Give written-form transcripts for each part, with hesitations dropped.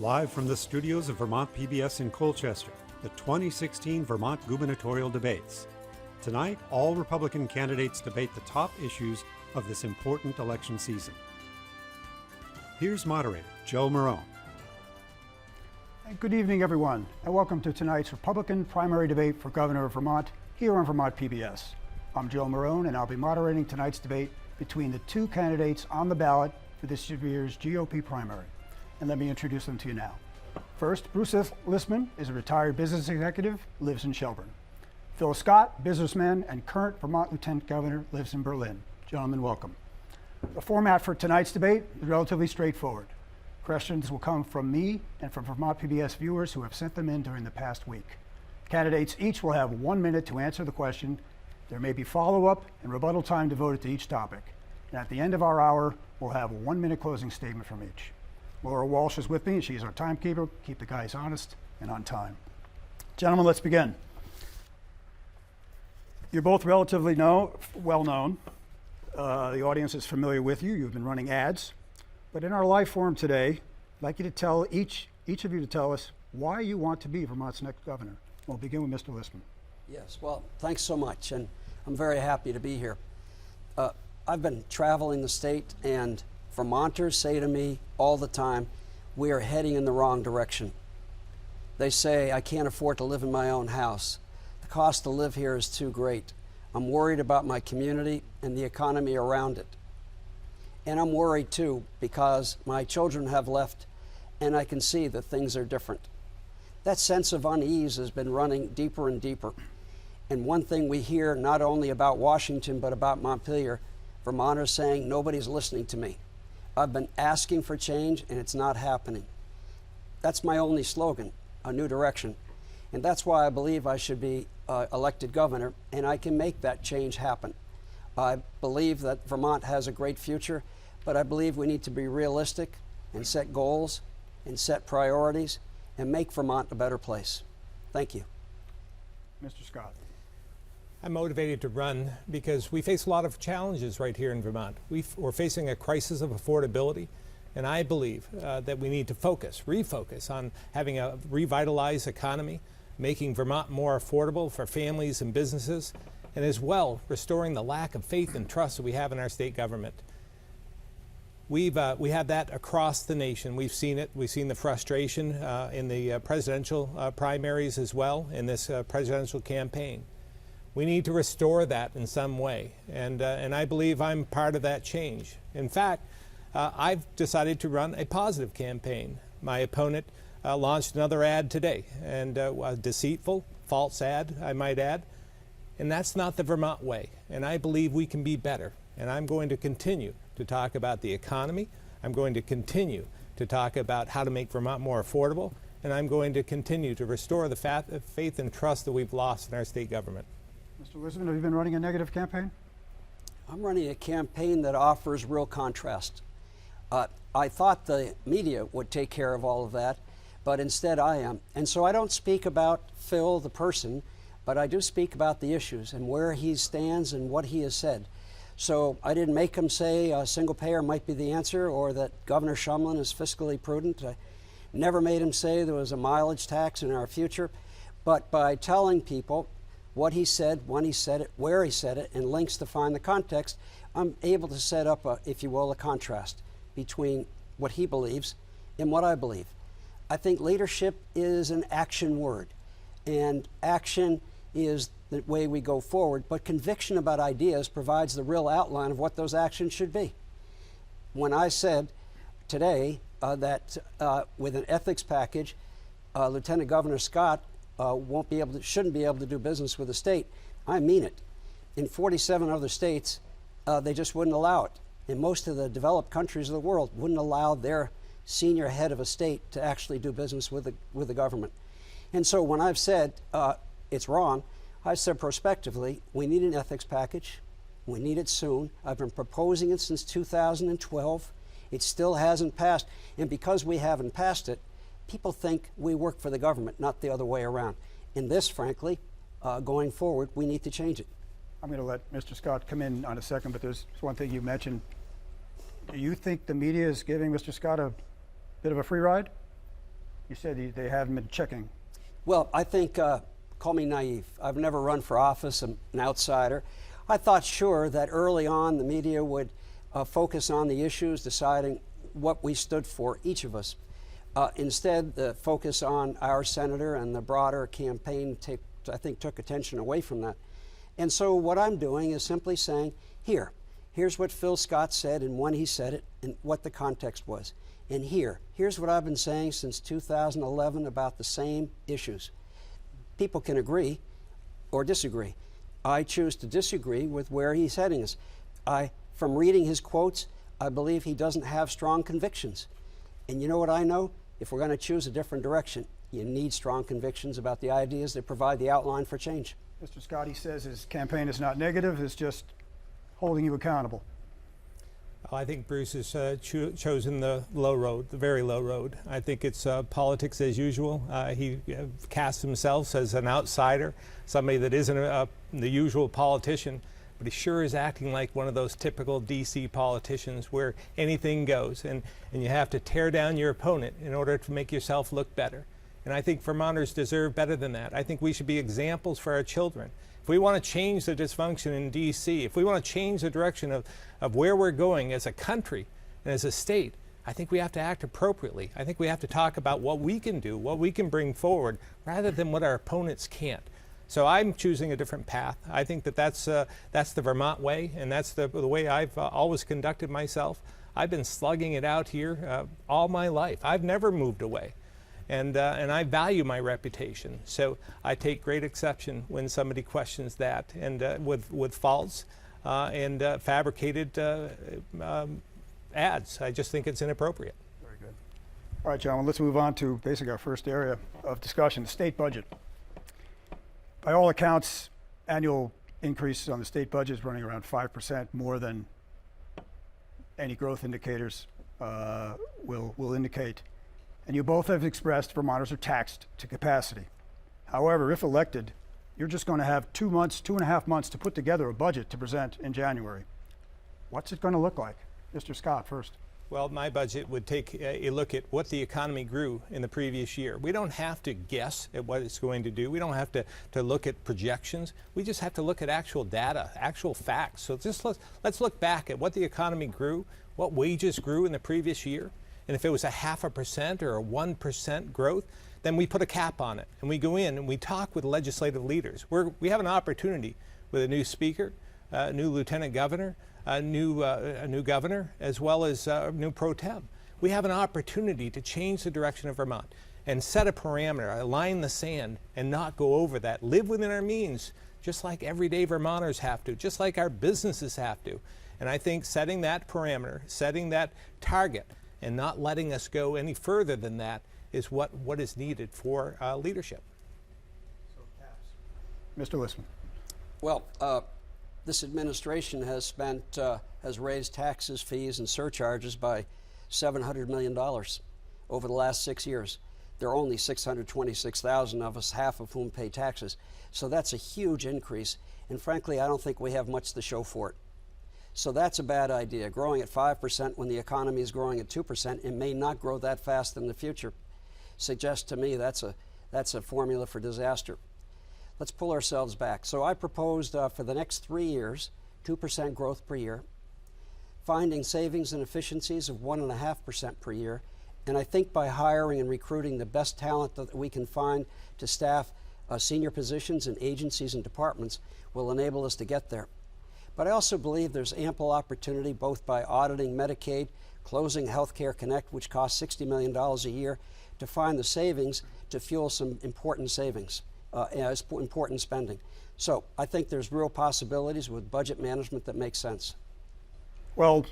Live from the studios of Vermont PBS in Colchester, the 2016 Vermont gubernatorial debates. Tonight, all Republican candidates debate the top issues of this important election season. Here's moderator Joe Merone. Good evening, everyone, and welcome to tonight's Republican primary debate for governor of Vermont here on Vermont PBS. I'm Joe Merone, and I'll be moderating tonight's debate between the two candidates on the ballot for this year's GOP primary. And let me introduce them to you now. First, Bruce Listman is a retired business executive, lives in Shelburne. Phil Scott, businessman and current Vermont Lieutenant Governor, lives in Berlin. Gentlemen, welcome. The format for tonight's debate is relatively straightforward. Questions will come from me and from Vermont PBS viewers who have sent them in during the past week. Candidates each will have 1 minute to answer the question. There may be follow-up and rebuttal time devoted to each topic. And at the end of our hour, we'll have a 1 minute closing statement from each. Laura Walsh is with me, and she's our timekeeper. Keep the guys honest and on time. Gentlemen, let's begin. You're both relatively well known. The audience is familiar with you. You've been running ads. But in our live forum today, I'd like you to tell each of you to tell us why you want to be Vermont's next governor. We'll begin with Mr. Listman. Yes, well, thanks so much, and I'm very happy to be here. I've been traveling the state, and Vermonters say to me all the time, we are heading in the wrong direction. They say, I can't afford to live in my own house. The cost to live here is too great. I'm worried about my community and the economy around it. And I'm worried too, because my children have left, and I can see that things are different. That sense of unease has been running deeper and deeper. And one thing we hear not only about Washington, but about Montpelier, Vermonters saying, nobody's listening to me. I've been asking for change, and it's not happening. That's my only slogan, a new direction. And that's why I believe I should be elected governor, and I can make that change happen. I believe that Vermont has a great future, but I believe we need to be realistic and set goals and set priorities and make Vermont a better place. Thank you. Mr. Scott. I'm motivated to run because we face a lot of challenges right here in Vermont. We're facing a crisis of affordability, and I believe that we need to refocus on having a revitalized economy, making Vermont more affordable for families and businesses, and as well restoring the lack of faith and trust that we have in our state government. We have that across the nation. We've seen it. We've seen the frustration in the presidential primaries as well in this presidential campaign. We need to restore that in some way, and I believe I'm part of that change. In fact, I've decided to run a positive campaign. My opponent launched another ad today, and a deceitful, false ad, I might add, and that's not the Vermont way, and I believe we can be better, and I'm going to continue to talk about the economy. I'm going to continue to talk about how to make Vermont more affordable, and I'm going to continue to restore the faith and trust that we've lost in our state government. Mr. Listman, have you been running a negative campaign? I'm running a campaign that offers real contrast. I thought the media would take care of all of that, but instead I am. And so I don't speak about Phil, the person, but I do speak about the issues and where he stands and what he has said. So I didn't make him say a single payer might be the answer or that Governor Shumlin is fiscally prudent. I never made him say there was a mileage tax in our future. But by telling people what he said, when he said it, where he said it, and links to find the context, I'm able to set up, if you will, a contrast between what he believes and what I believe. I think leadership is an action word, and action is the way we go forward, but conviction about ideas provides the real outline of what those actions should be. When I said today that with an ethics package, Lieutenant Governor Scott shouldn't be able to do business with the state, I mean it. In 47 other states, they just wouldn't allow it. And most of the developed countries of the world wouldn't allow their senior head of a state to actually do business with the government. And so when I've said it's wrong, I've said prospectively, we need an ethics package. We need it soon. I've been proposing it since 2012. It still hasn't passed. And because we haven't passed it, people think we work for the government, not the other way around. In this, frankly, going forward, we need to change it. I'm going to let Mr. Scott come in on a second, but there's one thing you mentioned. Do you think the media is giving Mr. Scott a bit of a free ride? You said they haven't been checking. Well, I think, call me naive. I've never run for office. I'm an outsider. I thought sure that early on the media would focus on the issues, deciding what we stood for, each of us. Instead, the focus on our senator and the broader campaign, I think, took attention away from that. And so what I'm doing is simply saying, here's what Phil Scott said and when he said it and what the context was. And here's what I've been saying since 2011 about the same issues. People can agree or disagree. I choose to disagree with where he's heading us. From reading his quotes, I believe he doesn't have strong convictions. And you know what I know? If we're going to choose a different direction, you need strong convictions about the ideas that provide the outline for change. Mr. Scott, he says his campaign is not negative, it's just holding you accountable. I think Bruce has chosen the low road, the very low road. I think it's politics as usual. He casts himself as an outsider, somebody that isn't the usual politician, but he sure is acting like one of those typical DC politicians where anything goes, and you have to tear down your opponent in order to make yourself look better. And I think Vermonters deserve better than that. I think we should be examples for our children. If we want to change the dysfunction in DC, if we want to change the direction of where we're going as a country and as a state, I think we have to act appropriately. I think we have to talk about what we can do, what we can bring forward, rather than what our opponents can't. So I'm choosing a different path. I think that's the Vermont way, and that's the way I've always conducted myself. I've been slugging it out here all my life. I've never moved away. And I value my reputation. So I take great exception when somebody questions that, and with false and fabricated ads. I just think it's inappropriate. Very good. All right, gentlemen, let's move on to basically our first area of discussion, the state budget. By all accounts, annual increases on the state budget is running around 5% more than any growth indicators will indicate. And you both have expressed Vermonters are taxed to capacity. However, if elected, you're just going to have 2.5 months to put together a budget to present in January. What's it going to look like? Mr. Scott first. Well, my budget would take a look at what the economy grew in the previous year. We don't have to guess at what it's going to do. We don't have to look at projections. We just have to look at actual data, actual facts. So just let's look back at what the economy grew, what wages grew in the previous year. And if it was a 0.5% or a 1% growth, then we put a cap on it. And we go in and we talk with legislative leaders. We have an opportunity with a new speaker, a new lieutenant governor, a new governor, as well as a new pro tem. We have an opportunity to change the direction of Vermont and set a parameter, a line in the sand, and not go over that. Live within our means, just like everyday Vermonters have to, just like our businesses have to. And I think setting that parameter, setting that target, and not letting us go any further than that is what is needed for leadership. Mr. Listman. Well, this administration has raised taxes, fees, and surcharges by $700 million over the last 6 years. There are only 626,000 of us, half of whom pay taxes. So that's a huge increase. And frankly, I don't think we have much to show for it. So that's a bad idea. Growing at 5% when the economy is growing at 2%, it may not grow that fast in the future. Suggests to me that's a formula for disaster. Let's pull ourselves back. So I proposed for the next 3 years, 2% growth per year, finding savings and efficiencies of 1.5% per year, and I think by hiring and recruiting the best talent that we can find to staff senior positions in agencies and departments will enable us to get there. But I also believe there's ample opportunity both by auditing Medicaid, closing Healthcare Connect, which costs $60 million a year, to find the savings to fuel some important savings, important spending. So I think there's real possibilities with budget management that makes sense. Well,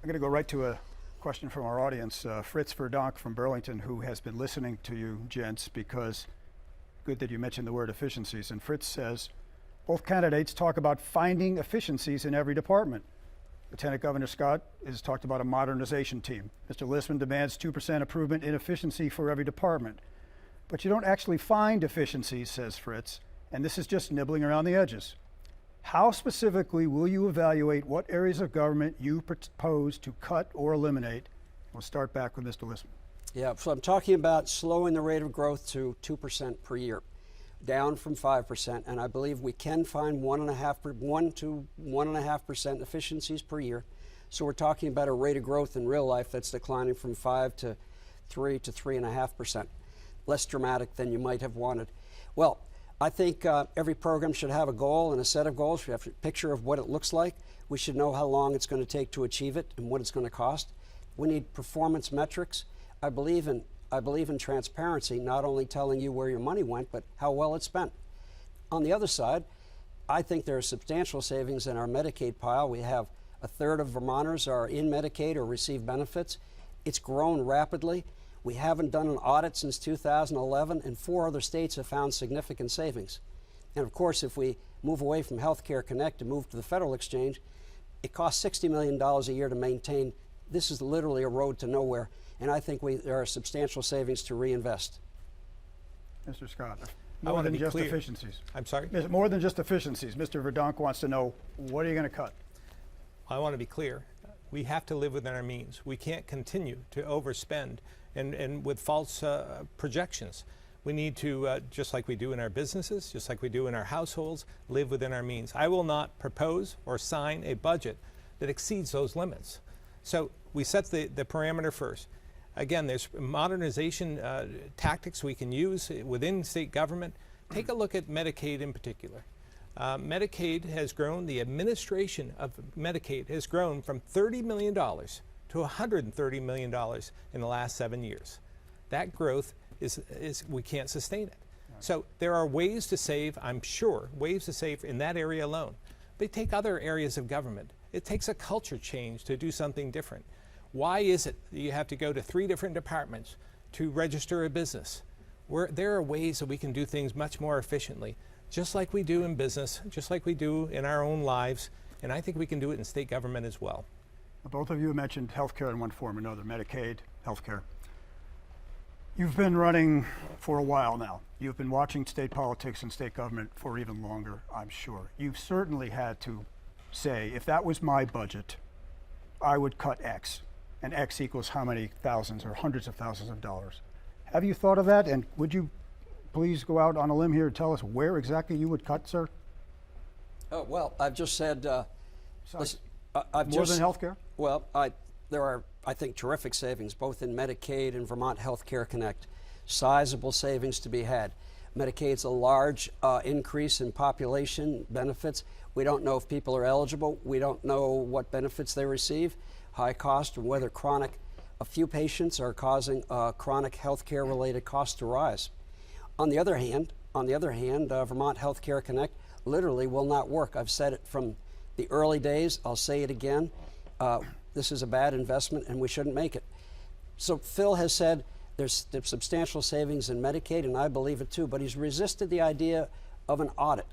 I'm going to go right to a question from our audience. Fritz Verdonk from Burlington, who has been listening to you, gents, because good that you mentioned the word efficiencies. And Fritz says, both candidates talk about finding efficiencies in every department. Lieutenant Governor Scott has talked about a modernization team. Mr. Listman demands 2% improvement in efficiency for every department. But you don't actually find efficiencies, says Fritz, and this is just nibbling around the edges. How specifically will you evaluate what areas of government you propose to cut or eliminate? We'll start back with Mr. Listman. Yeah, so I'm talking about slowing the rate of growth to 2% per year, down from 5%, and I believe we can find 1 to 1.5% efficiencies per year. So we're talking about a rate of growth in real life that's declining from 5 to 3 to 3.5%, less dramatic than you might have wanted. Well, I think every program should have a goal and a set of goals. We have a picture of what it looks like. We should know how long it's going to take to achieve it and what it's going to cost. We need performance metrics. I believe in transparency, not only telling you where your money went, but how well it's spent. On the other side, I think there are substantial savings in our Medicaid pile. We have a third of Vermonters are in Medicaid or receive benefits. It's grown rapidly. We haven't done an audit since 2011, and 4 other states have found significant savings. And of course, if we move away from Healthcare Connect and move to the federal exchange, it costs $60 million a year to maintain. This is literally a road to nowhere, and I think there are substantial savings to reinvest. Mr. Scott, I more want to than be just clear. efficiencies. I'm sorry? More than just efficiencies. Mr. Verdonk wants to know, what are you going to cut? I want to be clear. We have to live within our means. We can't continue to overspend and with false projections. We need to, just like we do in our businesses, just like we do in our households, live within our means. I will not propose or sign a budget that exceeds those limits. So we set the parameter first. Again, there's modernization tactics we can use within state government. Take a look at Medicaid in particular. Medicaid has grown, the administration of Medicaid has grown from $30 million to $130 million in the last 7 years. That growth is we can't sustain it. So there are ways to save, I'm sure, ways to save in that area alone. But take other areas of government. It takes a culture change to do something different. Why is it that you have to go to 3 different departments to register a business? There are ways that we can do things much more efficiently, just like we do in business, just like we do in our own lives, and I think we can do it in state government as well. Both of you mentioned healthcare in one form or another, Medicaid, healthcare. You've been running for a while now. You've been watching state politics and state government for even longer, I'm sure. You've certainly had to say, if that was my budget, I would cut X, and X equals how many thousands or hundreds of thousands of dollars. Have you thought of that? And would you please go out on a limb here and tell us where exactly you would cut, sir? Oh, well, I've just said, listen, More than healthcare? Well, there are, I think, terrific savings, both in Medicaid and Vermont Healthcare Connect. Sizable savings to be had. Medicaid's a large increase in population benefits. We don't know if people are eligible. We don't know what benefits they receive, high cost, or whether chronic. A few patients are causing chronic healthcare related costs to rise. On the other hand, Vermont Healthcare Connect literally will not work. I've said it from the early days. I'll say it again. This is a bad investment and we shouldn't make it. So Phil has said there's substantial savings in Medicaid, and I believe it too, but he's resisted the idea of an audit.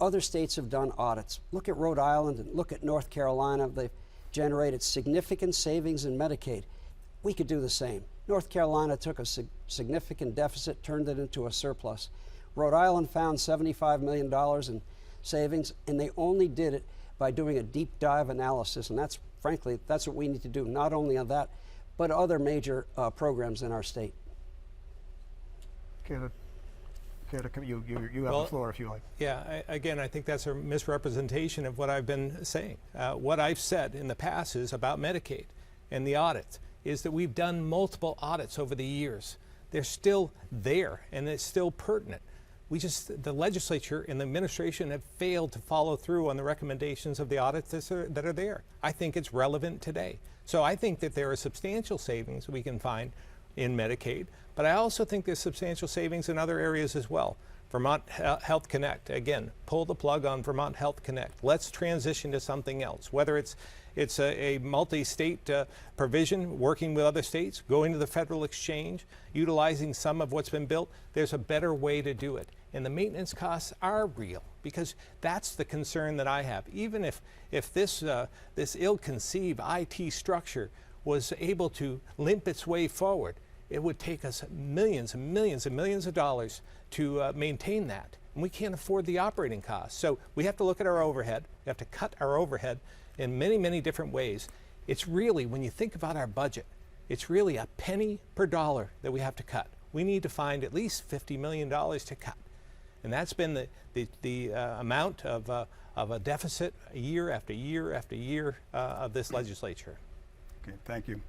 Other states have done audits. Look at Rhode Island and look at North Carolina. They've generated significant savings in Medicaid. We could do the same. North Carolina took a significant deficit, turned it into a surplus. Rhode Island found $75 million in savings, and they only did it by doing a deep dive analysis. And that's, frankly, that's what we need to do, not only on that, but other major programs in our state. You have the floor if you like. Yeah, again, I think that's a misrepresentation of what I've been saying. What I've said in the past is about Medicaid and the audits is that we've done multiple audits over the years. They're still there and it's still pertinent. The legislature and the administration have failed to follow through on the recommendations of the audits that are there. I think it's relevant today. So I think that there are substantial savings we can find in Medicaid, but I also think there's substantial savings in other areas as well. Vermont Health Connect, again, pull the plug on Vermont Health Connect. Let's transition to something else, whether it's a multi-state provision, working with other states, going to the federal exchange, utilizing some of what's been built. There's a better way to do it. And the maintenance costs are real, because that's the concern that I have. Even if this ill-conceived IT structure was able to limp its way forward, it would take us millions and millions and millions of dollars to maintain that. And we can't afford the operating costs. So we have to look at our overhead. We have to cut our overhead in many, many different ways. It's really, when you think about our budget, it's really a penny per dollar that we have to cut. We need to find at least $50 million to cut. And that's been the amount of a deficit year after year after year of this legislature. Okay, thank you.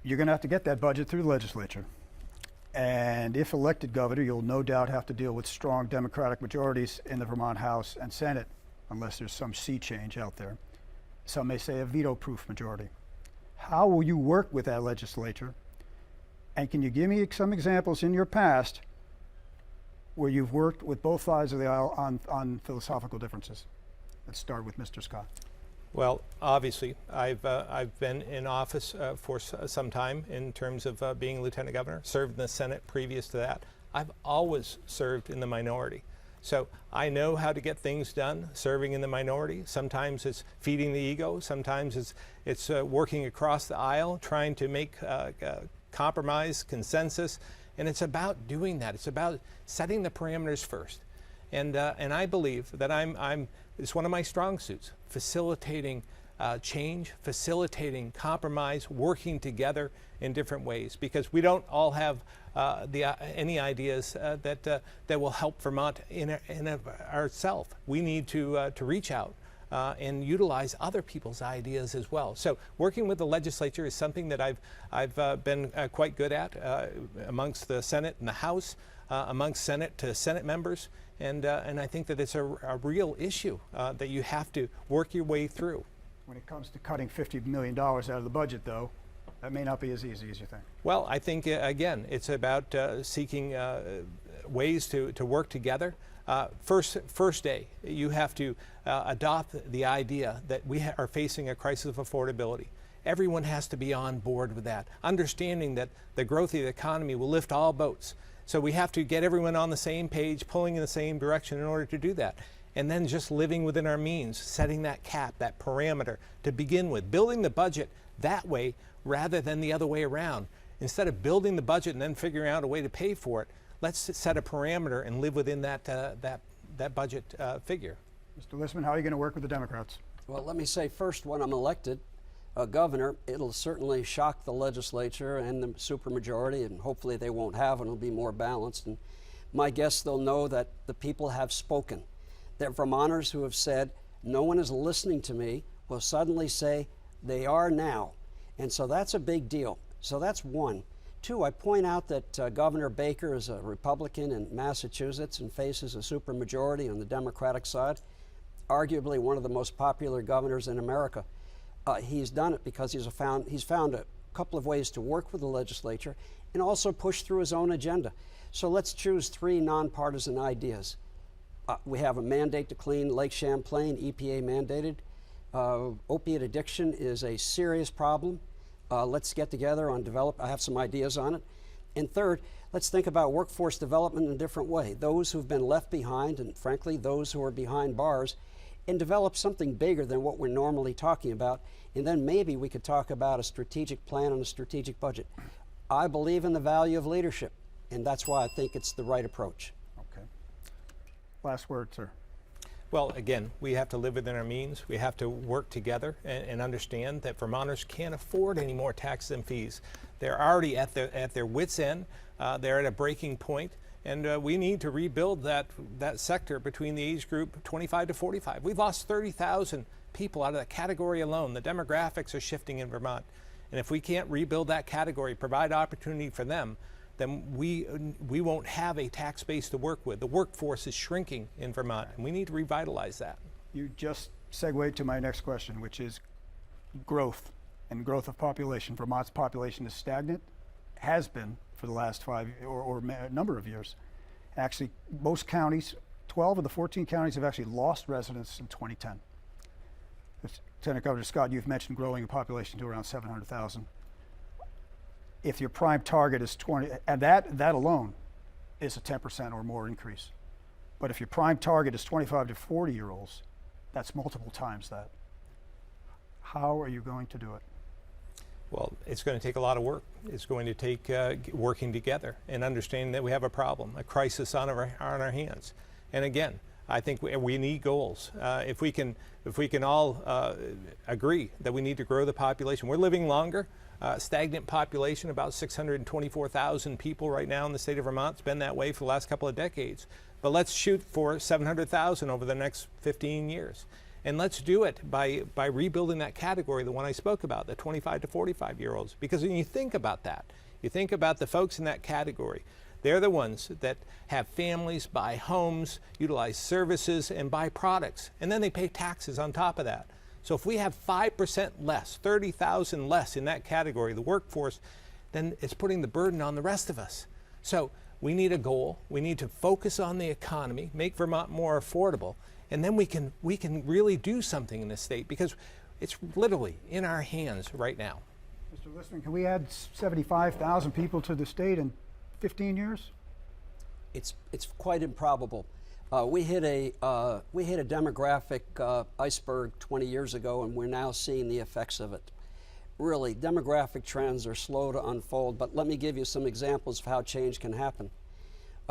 You're going to have to get that budget through the legislature. And if elected governor, you'll no doubt have to deal with strong Democratic majorities in the Vermont House and Senate, unless there's some sea change out there. Some may say a veto-proof majority. How will you work with that legislature? And can you give me some examples in your past where you've worked with both sides of the aisle on philosophical differences? Let's start with Mr. Scott. Well, obviously, I've been in office for some time in terms of being lieutenant governor, served in the Senate previous to that. I've always served in the minority. So I know how to get things done serving in the minority. Sometimes it's feeding the ego. Sometimes it's working across the aisle, trying to make compromise, consensus. And it's about doing that. It's about setting the parameters first. And I believe that it's one of my strong suits, facilitating change, facilitating compromise, working together in different ways, because we don't all have any ideas that will help Vermont in ourselves. We need to reach out and utilize other people's ideas as well. So working with the legislature is something that I've been quite good at amongst the Senate and the House, amongst Senate to Senate members. And I think that it's a real issue that you have to work your way through. When it comes to cutting $50 million out of the budget, though, that may not be as easy as you think. Well, I think, again, it's about seeking ways to work together. First day, you have to adopt the idea that we are facing a crisis of affordability. Everyone has to be on board with that, understanding that the growth of the economy will lift all boats. So we have to get everyone on the same page, pulling in the same direction in order to do that. And then just living within our means, setting that cap, that parameter to begin with, building the budget that way rather than the other way around. Instead of building the budget and then figuring out a way to pay for it, let's set a parameter and live within that budget figure. Mr. Listman, how are you going to work with the Democrats? Well, let me say first, when I'm elected governor, it'll certainly shock the legislature and the supermajority, and hopefully they won't have, and it'll be more balanced. And my guess, they'll know that the people have spoken. That Vermonters who have said, no one is listening to me, will suddenly say, they are now. And so that's a big deal. So that's one. Two, I point out that Governor Baker is a Republican in Massachusetts and faces a supermajority on the Democratic side, arguably one of the most popular governors in America. He's done it because he's found a couple of ways to work with the legislature and also push through his own agenda. So let's choose three nonpartisan ideas. We have a mandate to clean Lake Champlain, EPA mandated. Opiate addiction is a serious problem. Let's get together on I have some ideas on it. And third, let's think about workforce development in a different way. Those who've been left behind, and frankly, those who are behind bars, and develop something bigger than what we're normally talking about. And then maybe we could talk about a strategic plan and a strategic budget. I believe in the value of leadership, and that's why I think it's the right approach. Okay. Last word, sir. Well, again, we have to live within our means. We have to work together and understand that Vermonters can't afford any more taxes and fees. They're already at their wits' end. They're at a breaking point. And we need to rebuild that sector between the age group 25 to 45. We've lost 30,000 people out of that category alone. The demographics are shifting in Vermont. And if we can't rebuild that category, provide opportunity for them, then we won't have a tax base to work with. The workforce is shrinking in Vermont, and we need to revitalize that. You just segued to my next question, which is growth and growth of population. Vermont's population is stagnant, has been for the last 5 or a number of years. Actually, most counties, 12 of the 14 counties have actually lost residents in 2010. Lieutenant Governor Scott, you've mentioned growing a population to around 700,000. If your prime target is 20, and that alone is a 10% or more increase. But if your prime target is 25 to 40-year-olds, that's multiple times that. How are you going to do it? Well, it's going to take a lot of work. It's going to take working together and understanding that we have a problem, a crisis on our hands. And again, I think we need goals. If we can all agree that we need to grow the population, we're living longer. Stagnant population, about 624,000 people right now in the state of Vermont. It's been that way for the last couple of decades. But let's shoot for 700,000 over the next 15 years. And let's do it by rebuilding that category, the one I spoke about, the 25 to 45-year-olds. Because when you think about that, you think about the folks in that category. They're the ones that have families, buy homes, utilize services, and buy products. And then they pay taxes on top of that. So if we have 5% less, 30,000 less in that category, the workforce, then it's putting the burden on the rest of us. So we need a goal. We need to focus on the economy, make Vermont more affordable, and then we can really do something in this state, because it's literally in our hands right now. Mr. Listman, can we add 75,000 people to the state in 15 years? It's quite improbable. We hit a demographic iceberg 20 years ago, and we're now seeing the effects of it. Really, demographic trends are slow to unfold, but let me give you some examples of how change can happen.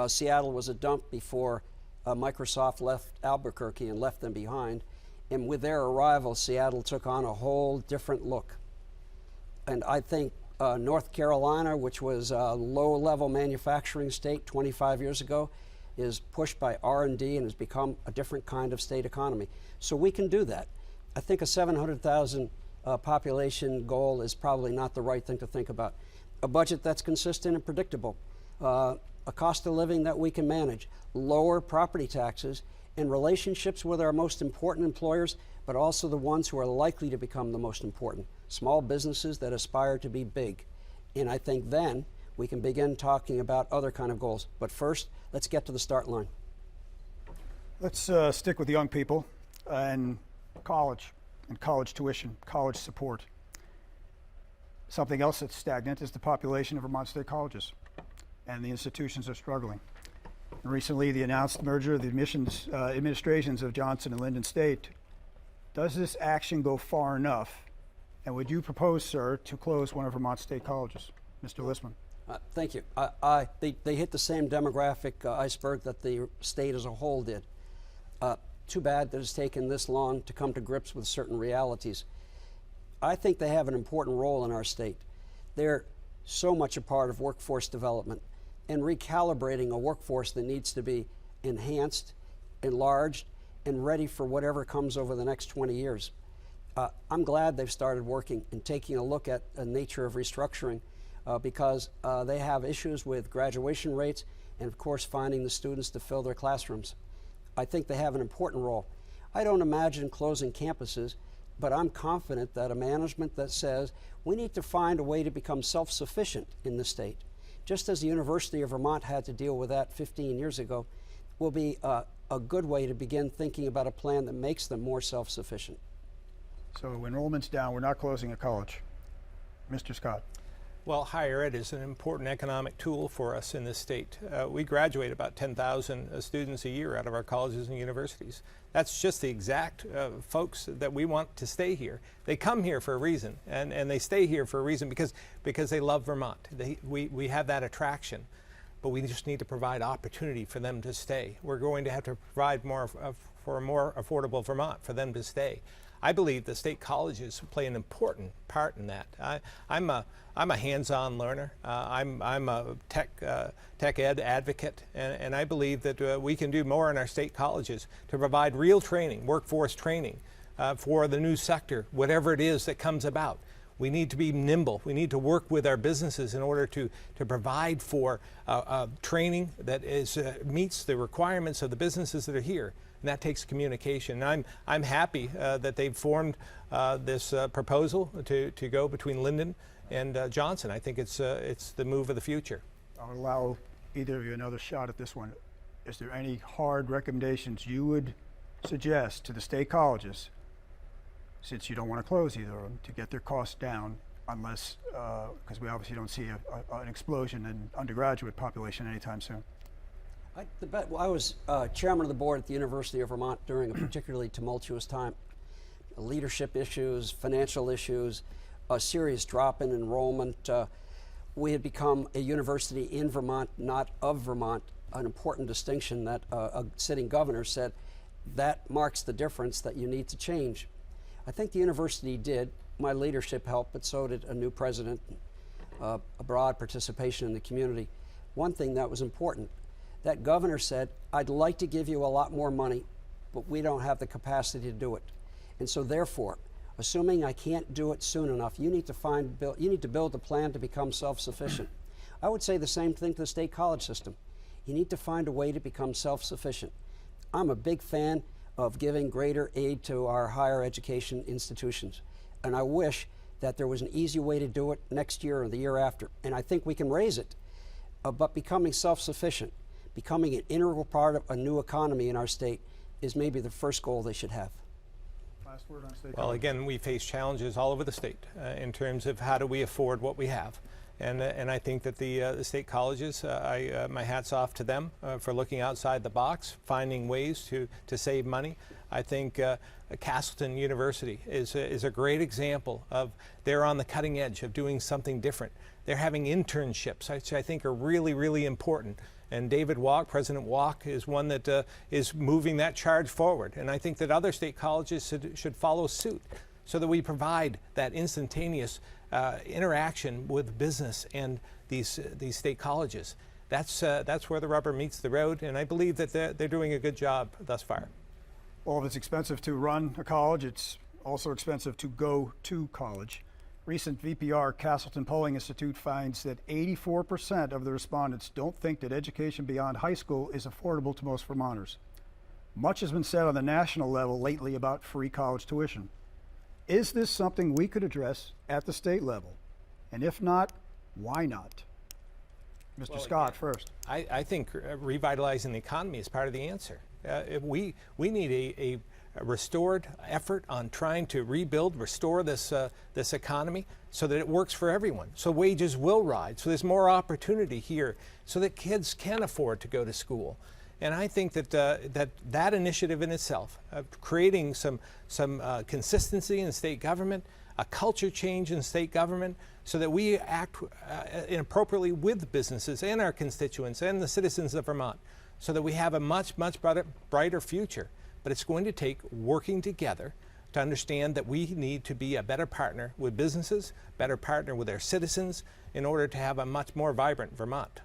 Seattle was a dump before Microsoft left Albuquerque and left them behind, and with their arrival, Seattle took on a whole different look. And I think North Carolina, which was a low-level manufacturing state 25 years ago, is pushed by R&D and has become a different kind of state economy. So we can do that. I think a 700,000 population goal is probably not the right thing to think about. A budget that's consistent and predictable, a cost of living that we can manage, lower property taxes, and relationships with our most important employers, but also the ones who are likely to become the most important, small businesses that aspire to be big. And I think then we can begin talking about other kind of goals. But first, let's get to the start line. Let's stick with young people and college tuition, college support. Something else that's stagnant is the population of Vermont state colleges, and the institutions are struggling. And recently, the announced merger of the administrations of Johnson and Linden State. Does this action go far enough? And would you propose, sir, to close one of Vermont state colleges? Mr. Listman. Thank you. They hit the same demographic iceberg that the state as a whole did. Too bad that it's taken this long to come to grips with certain realities. I think they have an important role in our state. They're so much a part of workforce development and recalibrating a workforce that needs to be enhanced, enlarged, and ready for whatever comes over the next 20 years. I'm glad they've started working and taking a look at the nature of restructuring because they have issues with graduation rates and, of course, finding the students to fill their classrooms. I think they have an important role. I don't imagine closing campuses, but I'm confident that a management that says we need to find a way to become self-sufficient in the state, just as the University of Vermont had to deal with that 15 years ago, will be a good way to begin thinking about a plan that makes them more self-sufficient. So enrollment's down. We're not closing a college. Mr. Scott. Well, higher ed is an important economic tool for us in this state. We graduate about 10,000 students a year out of our colleges and universities. That's just the exact folks that we want to stay here. They come here for a reason, and they stay here for a reason because they love Vermont. We have that attraction, but we just need to provide opportunity for them to stay. We're going to have to provide more for a more affordable Vermont for them to stay. I believe the state colleges play an important part in that. I'm a hands-on learner. I'm a tech ed advocate, and I believe that we can do more in our state colleges to provide real training, workforce training for the new sector, whatever it is that comes about. We need to be nimble. We need to work with our businesses in order to provide for training that meets the requirements of the businesses that are here. And that takes communication. I'm happy that they've formed this proposal to go between Linden and Johnson. I think it's the move of the future. I'll allow either of you another shot at this one. Is there any hard recommendations you would suggest to the state colleges, since you don't want to close either of them, to get their costs down, unless, because we obviously don't see an explosion in undergraduate population anytime soon? I was chairman of the board at the University of Vermont during a particularly tumultuous time. Leadership issues, financial issues, a serious drop in enrollment. We had become a university in Vermont, not of Vermont, an important distinction that a sitting governor said, that marks the difference that you need to change. I think the university did. My leadership helped, but so did a new president, a broad participation in the community. One thing that was important, that governor said, I'd like to give you a lot more money, but we don't have the capacity to do it. And so therefore, assuming I can't do it soon enough, you need to build a plan to become self-sufficient. I would say the same thing to the state college system. You need to find a way to become self-sufficient. I'm a big fan of giving greater aid to our higher education institutions. And I wish that there was an easy way to do it next year or the year after. And I think we can raise it. But becoming self-sufficient, becoming an integral part of a new economy in our state is maybe the first goal they should have. Last word on state Well, college. again, we face challenges all over the state in terms of how do we afford what we have. And I think that the state colleges, my hat's off to them for looking outside the box, finding ways to save money. I think Castleton University is a great example of they're on the cutting edge of doing something different. They're having internships, which I think are really, really important. And David Walk, President Walk, is one that is moving that charge forward. And I think that other state colleges should follow suit so that we provide that instantaneous interaction with business and these state colleges. That's where the rubber meets the road, and I believe that they're doing a good job thus far. Well, if it's expensive to run a college, it's also expensive to go to college. Recent VPR Castleton Polling Institute finds that 84% of the respondents don't think that education beyond high school is affordable to most Vermonters. Much has been said on the national level lately about free college tuition. Is this something we could address at the state level? And if not, why not? Mr. Scott, first. I think revitalizing the economy is part of the answer. We need a restored effort on trying to rebuild, restore this economy so that it works for everyone, so wages will rise, so there's more opportunity here, so that kids can afford to go to school. And I think that that initiative in itself, creating some consistency in state government, a culture change in state government, so that we act appropriately with businesses and our constituents and the citizens of Vermont, so that we have a much brighter future. But it's going to take working together to understand that we need to be a better partner with businesses, better partner with our citizens, in order to have a much more vibrant Vermont.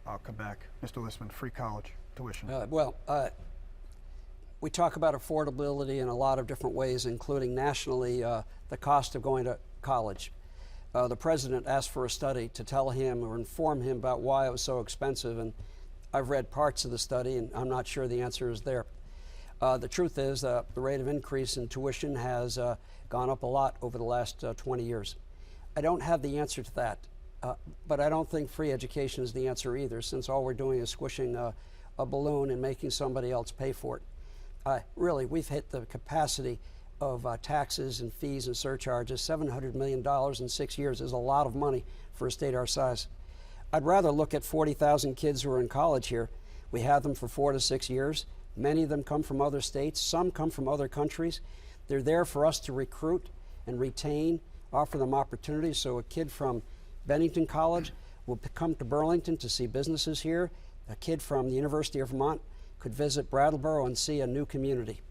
I'll come back. Mr. Listman, free college tuition. We talk about affordability in a lot of different ways, including nationally the cost of going to college. The president asked for a study to tell him or inform him about why it was so expensive, and I've read parts of the study, and I'm not sure the answer is there. The truth is the rate of increase in tuition has gone up a lot over the last 20 years. I don't have the answer to that, but I don't think free education is the answer either, since all we're doing is squishing a balloon and making somebody else pay for it. Really, we've hit the capacity of taxes and fees and surcharges. $700 million in 6 years is a lot of money for a state our size. I'd rather look at 40,000 kids who are in college here. We have them for 4 to 6 years. Many of them come from other states. Some come from other countries. They're there for us to recruit and retain, offer them opportunities. So a kid from Bennington College will come to Burlington to see businesses here. A kid from the University of Vermont could visit Brattleboro and see a new community.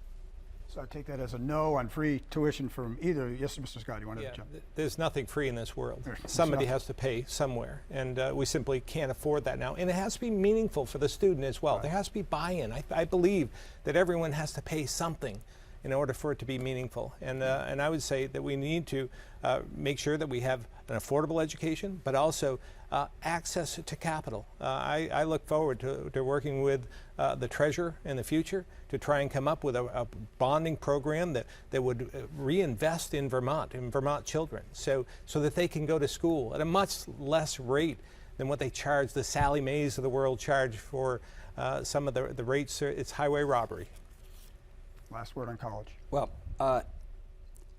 So I take that as a no on free tuition from either. Yes, Mr. Scott, you wanted to jump? There's nothing free in this world. Somebody has to pay somewhere, and we simply can't afford that now. And it has to be meaningful for the student as well. Right. There has to be buy-in. I believe that everyone has to pay something in order for it to be meaningful. And I would say that we need to make sure that we have an affordable education, but also access to capital. I look forward to working with the Treasurer in the future to try and come up with a bonding program that would reinvest in Vermont children, so that they can go to school at a much less rate than what they charge the Sally Mays of the world charge for some of the rates. It's highway robbery. Last word on college. Well,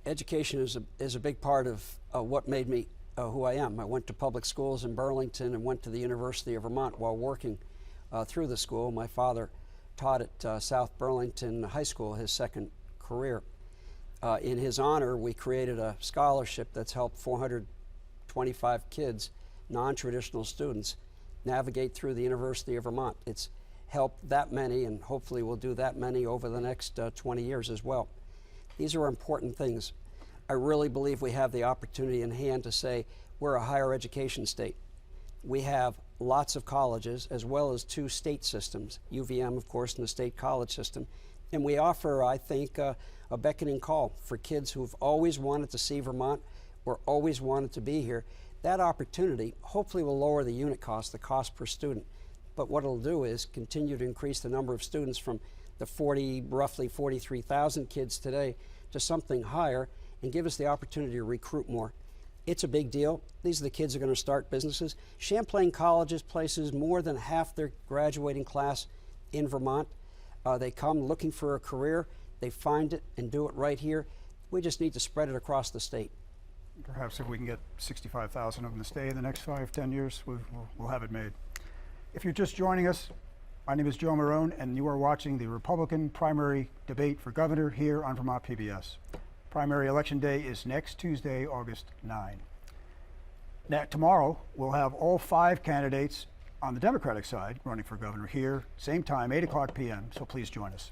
education is a big part of what made me who I am. I went to public schools in Burlington and went to the University of Vermont while working through the school. My father taught at South Burlington High School, his second career. In his honor, we created a scholarship that's helped 425 kids, non-traditional students, navigate through the University of Vermont. It's help that many, and hopefully we'll do that many over the next 20 years as well. These are important things. I really believe we have the opportunity in hand to say we're a higher education state. We have lots of colleges as well as 2 state systems, UVM, of course, and the state college system. And we offer, I think, a beckoning call for kids who've always wanted to see Vermont or always wanted to be here. That opportunity hopefully will lower the unit cost, the cost per student. But what it'll do is continue to increase the number of students from the roughly 43,000 kids today to something higher and give us the opportunity to recruit more. It's a big deal. These are the kids who are going to start businesses. Champlain Colleges places more than half their graduating class in Vermont. They come looking for a career. They find it and do it right here. We just need to spread it across the state. Perhaps if we can get 65,000 of them to stay in the next 5-10 years, we'll have it made. If you're just joining us, my name is Joe Merone, and you are watching the Republican primary debate for governor here on Vermont PBS. Primary election day is next Tuesday, August 9. Now, tomorrow, we'll have all 5 candidates on the Democratic side running for governor here, same time, 8 o'clock p.m., so please join us.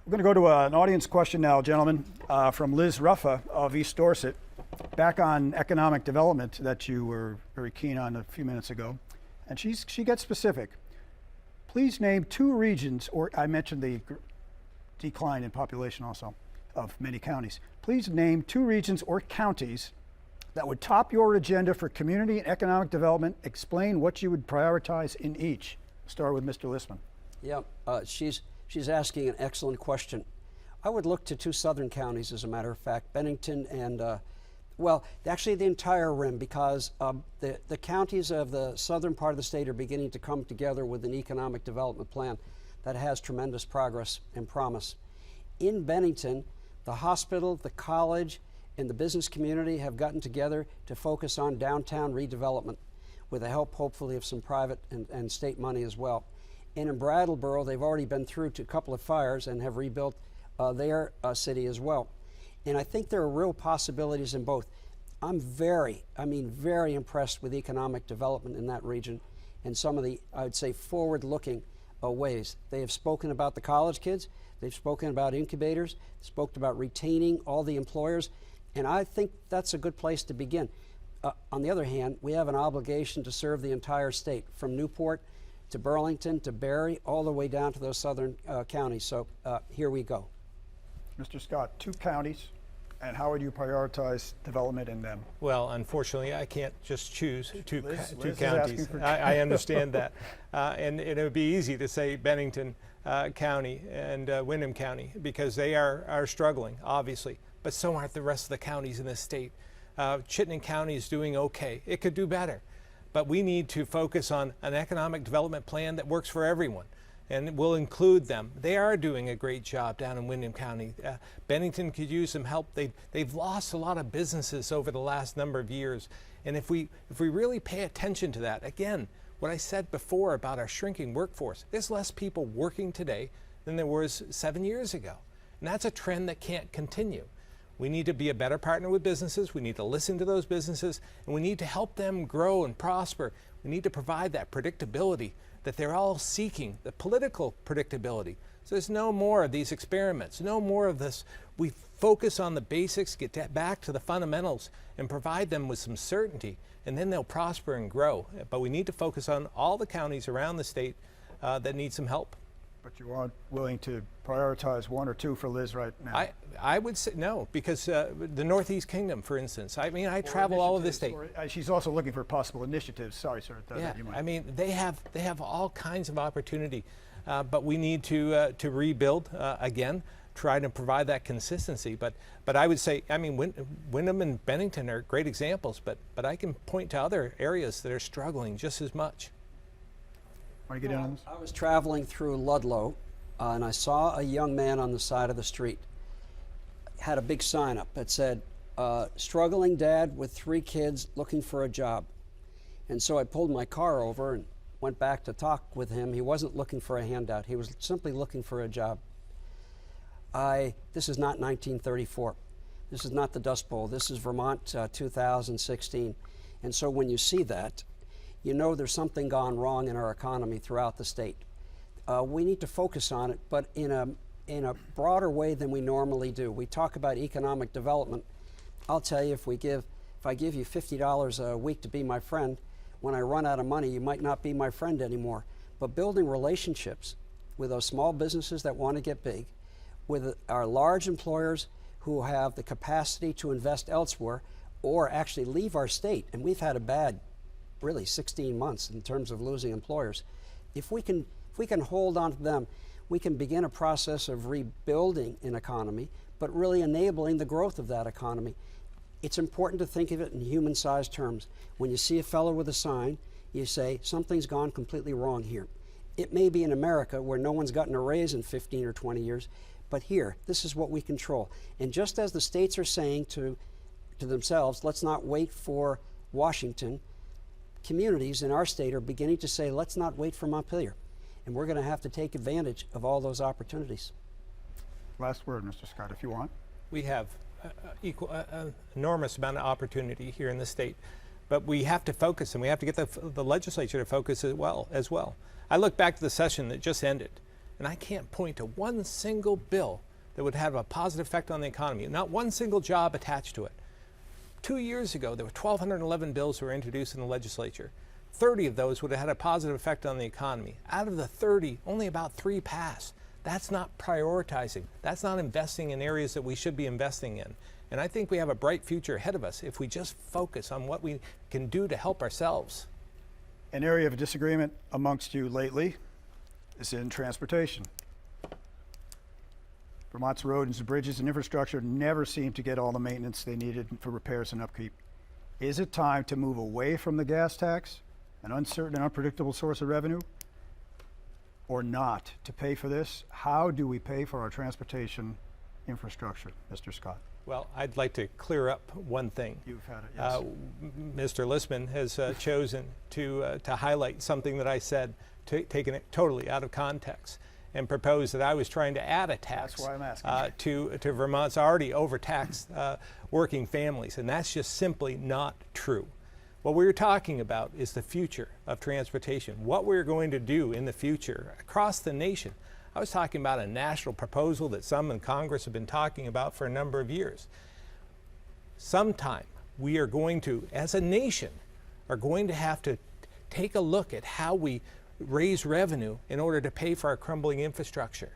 We're going to go to an audience question now, gentlemen, from Liz Ruffa of East Dorset, back on economic development that you were very keen on a few minutes ago. And she gets specific. Please name 2 regions, or I mentioned the decline in population also of many counties. Please name 2 regions or counties that would top your agenda for community and economic development. Explain what you would prioritize in each. Start with Mr. Listman. Yeah, she's asking an excellent question. I would look to 2 southern counties, as a matter of fact, Bennington and well, actually the entire rim, because the counties of the southern part of the state are beginning to come together with an economic development plan that has tremendous progress and promise. In Bennington, the hospital, the college, and the business community have gotten together to focus on downtown redevelopment with the help, hopefully, of some private and state money as well. And in Brattleboro, they've already been through a couple of fires and have rebuilt their city as well. And I think there are real possibilities in both. I'm very impressed with economic development in that region and some of the, I would say, forward-looking ways. They have spoken about the college kids. They've spoken about incubators, spoken about retaining all the employers, and I think that's a good place to begin. On the other hand, we have an obligation to serve the entire state, from Newport to Burlington to Barre, all the way down to those southern counties. So here we go. Mr. Scott, 2 counties, and how would you prioritize development in them? Well, unfortunately, I can't just choose two Liz counties. I understand that. And it would be easy to say Bennington County and Windham County, because they are struggling, obviously, but so aren't the rest of the counties in this state. Chittenden County is doing okay. It could do better, but we need to focus on an economic development plan that works for everyone, and we'll include them. They are doing a great job down in Windham County. Bennington could use some help. They've lost a lot of businesses over the last number of years, and if we really pay attention to that, again, what I said before about our shrinking workforce, there's less people working today than there was 7 years ago, and that's a trend that can't continue. We need to be a better partner with businesses. We need to listen to those businesses, and we need to help them grow and prosper. We need to provide that predictability that they're all seeking, the political predictability. So there's no more of these experiments, no more of this. We focus on the basics, get back to the fundamentals, and provide them with some certainty, and then they'll prosper and grow. But we need to focus on all the counties around the state that need some help. But you aren't willing to prioritize 1 or 2 for Liz right now? I would say no, because the Northeast Kingdom, for instance, I travel all over the state. She's also looking for possible initiatives. Sorry, sir. Yeah, I mean, they have all kinds of opportunity, but we need to rebuild again, try to provide that consistency. But I would say, I mean, Windham and Bennington are great examples, but I can point to other areas that are struggling just as much. Want to get in on this? I was traveling through Ludlow, and I saw a young man on the side of the street. Had a big sign up that said, struggling dad with 3 kids looking for a job. And so I pulled my car over and went back to talk with him. He wasn't looking for a handout. He was simply looking for a job. This is not 1934. This is not the Dust Bowl. This is Vermont 2016. And so when you see that, you know there's something gone wrong in our economy throughout the state. we need to focus on it, but in a broader way than we normally do. We talk about economic development. I'll tell you, if I give you $50 a week to be my friend, when I run out of money, you might not be my friend anymore. But building relationships with those small businesses that want to get big, with our large employers who have the capacity to invest elsewhere or actually leave our state, and we've had a bad, really 16 months in terms of losing employers. If we can hold on to them, we can begin a process of rebuilding an economy, but really enabling the growth of that economy. It's important to think of it in human-sized terms. When you see a fellow with a sign, you say, something's gone completely wrong here. It may be in America where no one's gotten a raise in 15 or 20 years, but here, this is what we control. And just as the states are saying to themselves, let's not wait for Washington, communities in our state are beginning to say, let's not wait for Montpelier. And we're going to have to take advantage of all those opportunities. Last word, Mr. Scott, if you want. We have enormous amount of opportunity here in the state, but we have to focus, and we have to get the legislature to focus as well. I look back to the session that just ended, and I can't point to one single bill that would have a positive effect on the economy, not one single job attached to it. 2 years ago, there were 1,211 bills that were introduced in the legislature. 30 of those would have had a positive effect on the economy. Out of the 30, only about 3 passed. That's not prioritizing. That's not investing in areas that we should be investing in. And I think we have a bright future ahead of us if we just focus on what we can do to help ourselves. An area of disagreement amongst you lately is in transportation. Vermont's roads and bridges and infrastructure never seem to get all the maintenance they needed for repairs and upkeep. Is it time to move away from the gas tax, an uncertain and unpredictable source of revenue, or not to pay for this? How do we pay for our transportation infrastructure, Mr. Scott? Well, I'd like to clear up one thing. You've had it, yes. Mr. Listman has chosen to highlight something that I said, taken it totally out of context, and proposed that I was trying to add a tax. That's why I'm asking. To Vermont's already overtaxed working families, and that's just simply not true. What we're talking about is the future of transportation, what we're going to do in the future across the nation. I was talking about a national proposal that some in Congress have been talking about for a number of years. Sometime we are going to, as a nation, are going to have to take a look at how we raise revenue in order to pay for our crumbling infrastructure.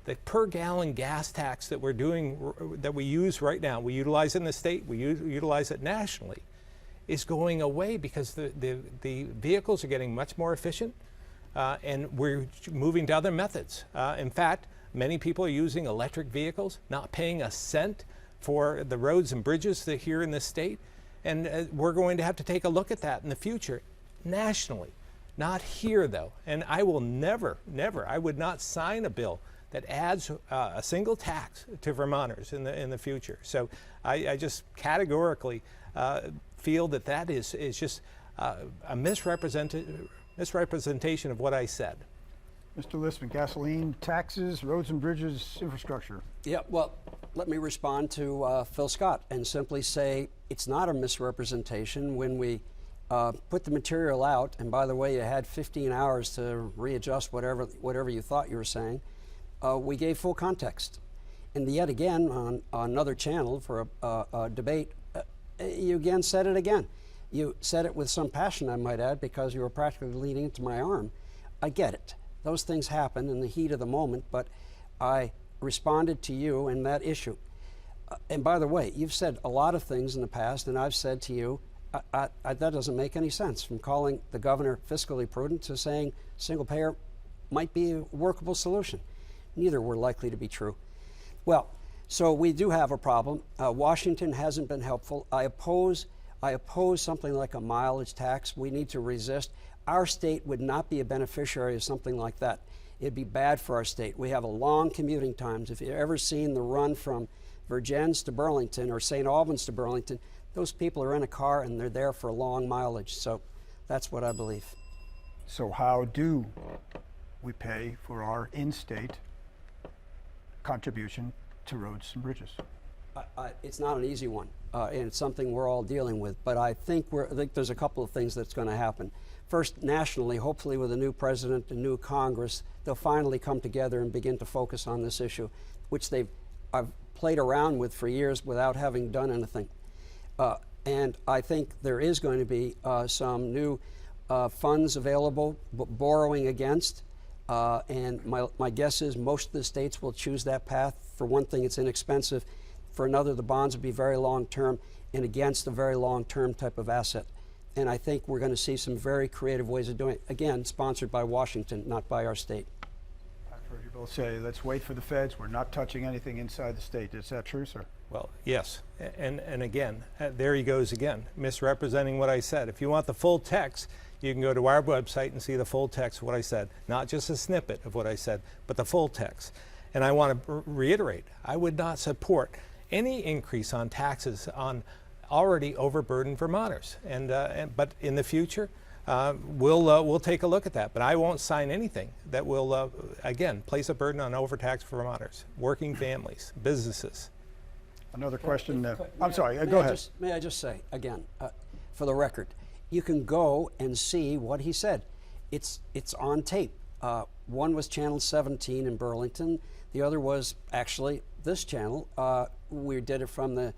The per gallon gas tax that we're doing, that we use right now, we utilize in the state, we utilize it nationally, is going away because the vehicles are getting much more efficient, and we're moving to other methods. In fact, many people are using electric vehicles, not paying a cent for the roads and bridges that here in this state, and we're going to have to take a look at that in the future, nationally. Not here, though, and I will never, I would not sign a bill that adds a single tax to Vermonters in the future. So I just categorically feel that is just a misrepresentation of what I said. Mr. Listman, gasoline, taxes, roads and bridges, infrastructure. Yeah, well, let me respond to Phil Scott and simply say it's not a misrepresentation when we put the material out, and by the way, you had 15 hours to readjust whatever you thought you were saying. We gave full context. And yet again, on another channel for a debate, you again said it again. You said it with some passion, I might add, because you were practically leaning into my arm. I get it. Those things happen in the heat of the moment, but I responded to you in that issue. And by the way, you've said a lot of things in the past, and I've said to you, that doesn't make any sense, from calling the governor fiscally prudent to saying single payer might be a workable solution. Neither were likely to be true. Well, so we do have a problem. Washington hasn't been helpful. I oppose something like a mileage tax. We need to resist. Our state would not be a beneficiary of something like that. It'd be bad for our state. We have a long commuting times. If you've ever seen the run from Vergennes to Burlington or St. Albans to Burlington, those people are in a car and they're there for a long mileage. So that's what I believe. So how do we pay for our in-state contribution to roads and bridges? It's not an easy one, and it's something we're all dealing with. But I think there's a couple of things that's going to happen. First, nationally, hopefully with a new president and new Congress, they'll finally come together and begin to focus on this issue, which I've played around with for years without having done anything. And I think there is going to be some new funds available, borrowing against. And my guess is most of the states will choose that path. For one thing, it's inexpensive. For another, the bonds will be very long-term and against a very long-term type of asset. And I think we're going to see some very creative ways of doing it. Again, sponsored by Washington, not by our state. I've heard you both say, let's wait for the feds. We're not touching anything inside the state. Is that true, sir? Well, yes. And again, there he goes again, misrepresenting what I said. If you want the full text, you can go to our website and see the full text of what I said. Not just a snippet of what I said, but the full text. And I want to reiterate, I would not support any increase on taxes on already overburdened Vermonters. But in the future, we'll take a look at that. But I won't sign anything that will, again, place a burden on overtaxed Vermonters, working families, businesses. Another question. I'm sorry, go ahead. May I just say, again, for the record, you can go and see what he said. It's on tape. One was Channel 17 in Burlington. The other was actually this channel. We did it from the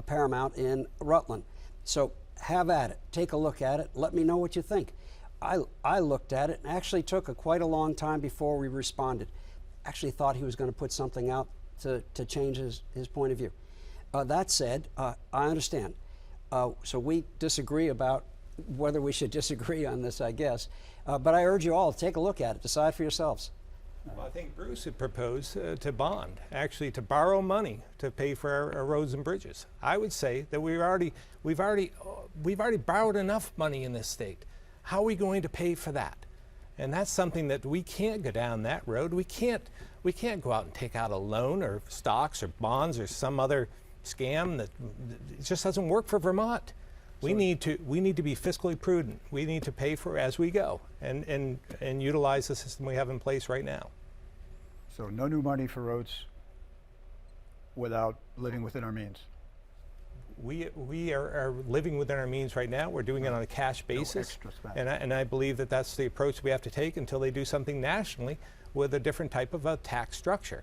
Paramount in Rutland. So have at it. Take a look at it. Let me know what you think. I looked at it and actually took quite a long time before we responded. Actually thought he was going to put something out to change his point of view. That said, I understand. So we disagree about whether we should disagree on this, I guess. But I urge you all to take a look at it. Decide for yourselves. Well, I think Bruce had proposed to bond, actually to borrow money to pay for our roads and bridges. I would say that we've already borrowed enough money in this state. How are we going to pay for that? And that's something that we can't go down that road. We can't go out and take out a loan or stocks or bonds or some other scam that it just doesn't work for Vermont. We need to be fiscally prudent. We need to pay for as we go and utilize the system we have in place right now. So no new money for roads without living within our means. We are living within our means right now. We're doing it on a cash basis, no extra spend. and I believe that that's the approach we have to take until they do something nationally with a different type of a tax structure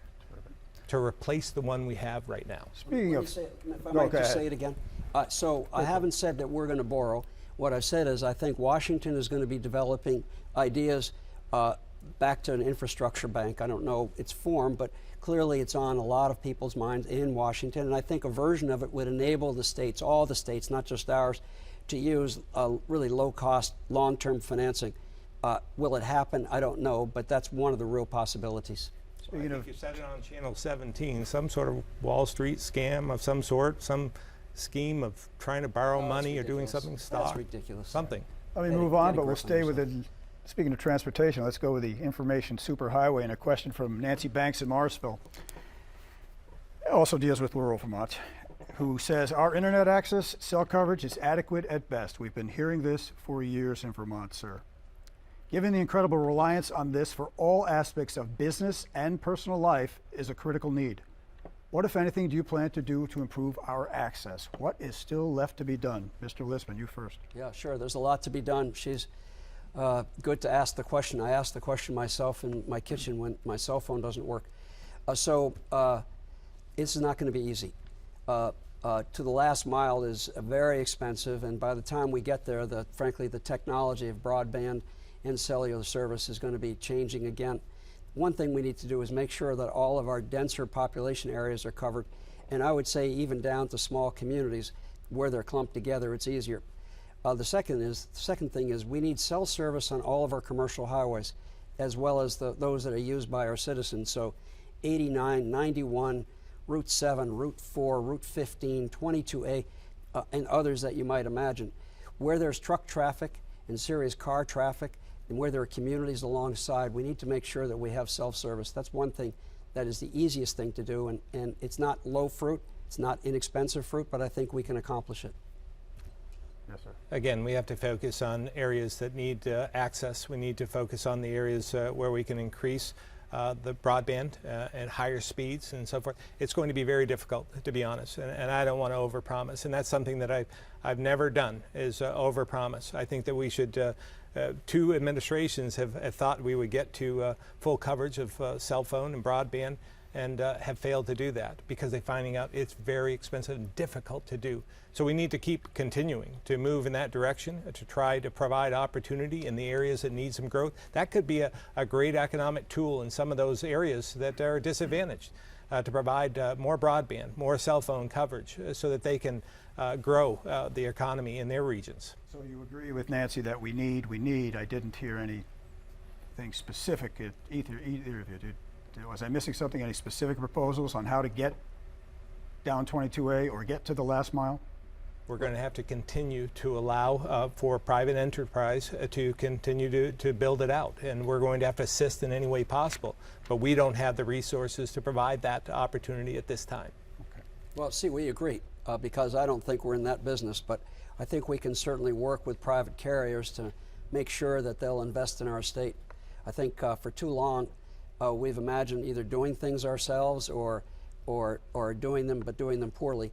to replace the one we have right now. Speaking of, If I might just say it again. So I haven't said that we're going to borrow. What I've said is I think Washington is going to be developing ideas back to an infrastructure bank. I don't know its form, but clearly it's on a lot of people's minds in Washington. And I think a version of it would enable the states, all the states, not just ours, to use really low-cost, long-term financing. Will it happen? I don't know, but that's one of the real possibilities. Well, I think you said it on Channel 17, some sort of Wall Street scam of some sort, some scheme of trying to borrow money or doing something stock. That's ridiculous. Something. let me move on, but we'll stay with it. Speaking of transportation, let's go with the information superhighway and a question from Nancy Banks in Morrisville. It also deals with rural Vermont, who says, our internet access cell coverage is adequate at best. We've been hearing this for years in Vermont, sir. Given the incredible reliance on this for all aspects of business and personal life is a critical need. What, if anything, do you plan to do to improve our access? What is still left to be done? Mr. Lisman, you first. Yeah, sure. There's a lot to be done. She's good to ask the question. I ask the question myself in my kitchen when my cell phone doesn't work. So this is not going to be easy. To the last mile is very expensive, and by the time we get there, frankly, the technology of broadband and cellular service is going to be changing again. One thing we need to do is make sure that all of our denser population areas are covered, and I would say even down to small communities where they're clumped together, it's easier. The second thing is we need cell service on all of our commercial highways, as well as those that are used by our citizens. So 89, 91, Route 7, Route 4, Route 15, 22A, and others that you might imagine. Where there's truck traffic and serious car traffic, and where there are communities alongside, we need to make sure that we have self-service. That's one thing that is the easiest thing to do, and it's not low fruit, it's not inexpensive fruit, but I think we can accomplish it. Yes, sir. Again, we have to focus on areas that need access. We need to focus on the areas where we can increase the broadband and higher speeds and so forth, it's going to be very difficult, to be honest. And I don't want to overpromise. And that's something that I've never done, is overpromise. I think that we should, two administrations have thought we would get to full coverage of cell phone and broadband, and have failed to do that because they're finding out it's very expensive and difficult to do. So we need to keep continuing to move in that direction, to try to provide opportunity in the areas that need some growth. That could be a great economic tool in some of those areas that are disadvantaged, to provide more broadband, more cell phone coverage, so that they can grow the economy in their regions. So you agree with Nancy that we need. I didn't hear anything specific at either of you did. Was I missing something? Any specific proposals on how to get down 22A or get to the last mile? We're going to have to continue to allow for private enterprise to continue to build it out, and we're going to have to assist in any way possible. But we don't have the resources to provide that opportunity at this time. Okay. Well, see, we agree, because I don't think we're in that business, but I think we can certainly work with private carriers to make sure that they'll invest in our state. I think for too long, we've imagined either doing things ourselves or doing them, but doing them poorly.